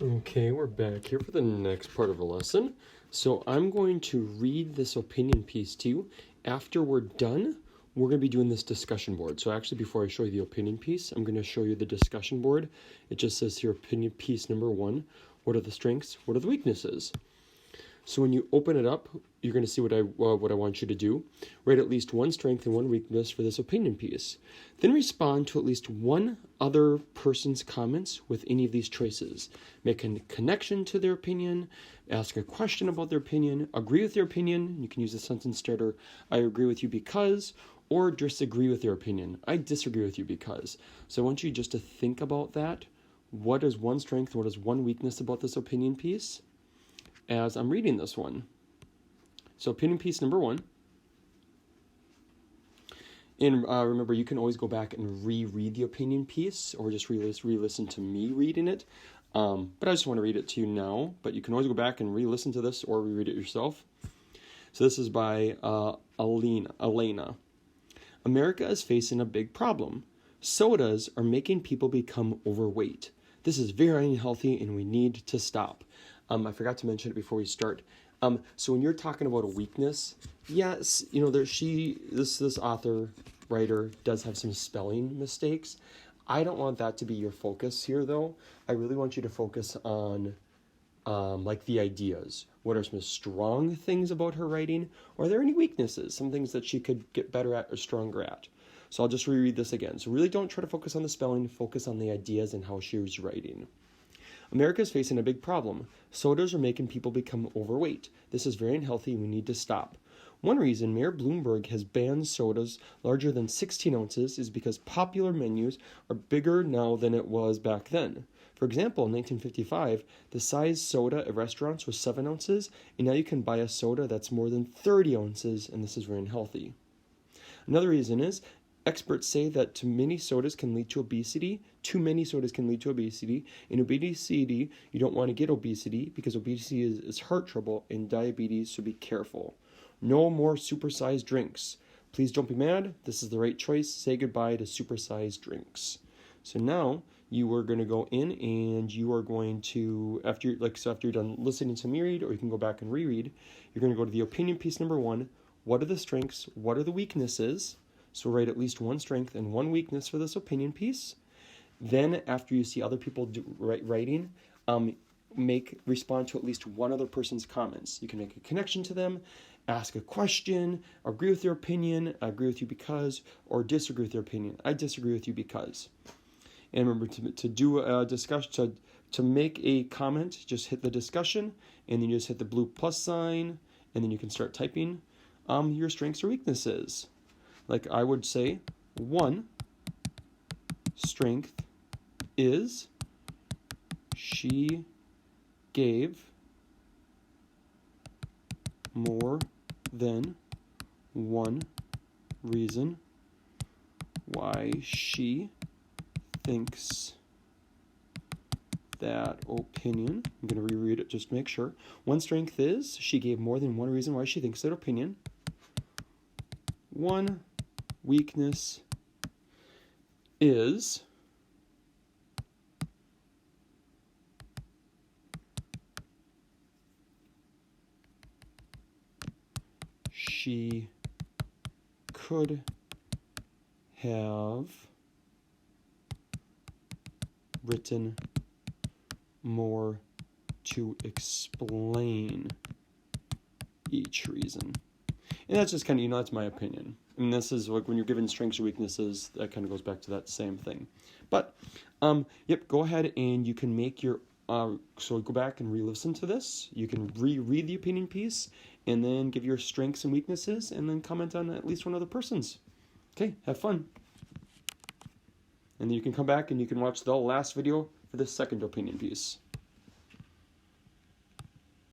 Okay, we're back here for the next part of the lesson. So I'm going to read this opinion piece to you. After we're done, we're going to be doing this discussion board. So actually, before I show you the opinion piece, I'm going to show you the discussion board. It just says here, opinion piece number 1. What are the strengths? What are the weaknesses? So when you open it up, you're going to see what I want you to do. Write at least one strength and one weakness for this opinion piece. Then respond to at least one other person's comments with any of these choices. Make a connection to their opinion, ask a question about their opinion, agree with their opinion. You can use the sentence starter, I agree with you because, or disagree with their opinion. I disagree with you because. So I want you just to think about that. What is one strength? What is one weakness about this opinion piece? As I'm reading this one. So opinion piece number 1. And remember, you can always go back and reread the opinion piece or just re-listen to me reading it. But I just want to read it to you now. But you can always go back and re-listen to this or reread it yourself. So this is by Elena. America is facing a big problem. Sodas are making people become overweight. This is very unhealthy and we need to stop. I forgot to mention it before we start. So when you're talking about a weakness, yes, this author, writer does have some spelling mistakes. I don't want that to be your focus here, though. I really want you to focus on like the ideas. What are some strong things about her writing? Or are there any weaknesses? Some things that she could get better at or stronger at? So I'll just reread this again. So really don't try to focus on the spelling. Focus on the ideas and how she was writing. America is facing a big problem. Sodas are making people become overweight. This is very unhealthy and we need to stop. One reason Mayor Bloomberg has banned sodas larger than 16 ounces is because popular menus are bigger now than it was back then. For example, in 1955, the size soda at restaurants was 7 ounces, and now you can buy a soda that's more than 30 ounces, and this is very unhealthy. Another reason is experts say that too many sodas can lead to obesity. In obesity, you don't want to get obesity because obesity is heart trouble and diabetes, so be careful. No more supersized drinks. Please don't be mad. This is the right choice. Say goodbye to supersized drinks. So now you are going to go in and you are going to, after you're done listening to me read, or you can go back and reread, you're going to go to the opinion piece number 1. What are the strengths? What are the weaknesses? So write at least one strength and one weakness for this opinion piece. Then after you see other people writing, respond to at least one other person's comments. You can make a connection to them, ask a question, agree with their opinion, agree with you because, or disagree with their opinion. I disagree with you because. And remember to do a discussion, to make a comment, just hit the discussion, and then you just hit the blue plus sign, and then you can start typing your strengths or weaknesses. Like I would say, one strength is she gave more than one reason why she thinks that opinion. I'm going to reread it just to make sure. One strength is she gave more than one reason why she thinks that opinion. One weakness is she could have written more to explain each reason. And that's just kind of, that's my opinion. And this is like when you're given strengths or weaknesses, that kind of goes back to that same thing. But, go ahead and you can make your, so go back and re-listen to this. You can reread the opinion piece and then give your strengths and weaknesses and then comment on at least one other person's. Okay, have fun. And then you can come back and you can watch the last video for the second opinion piece.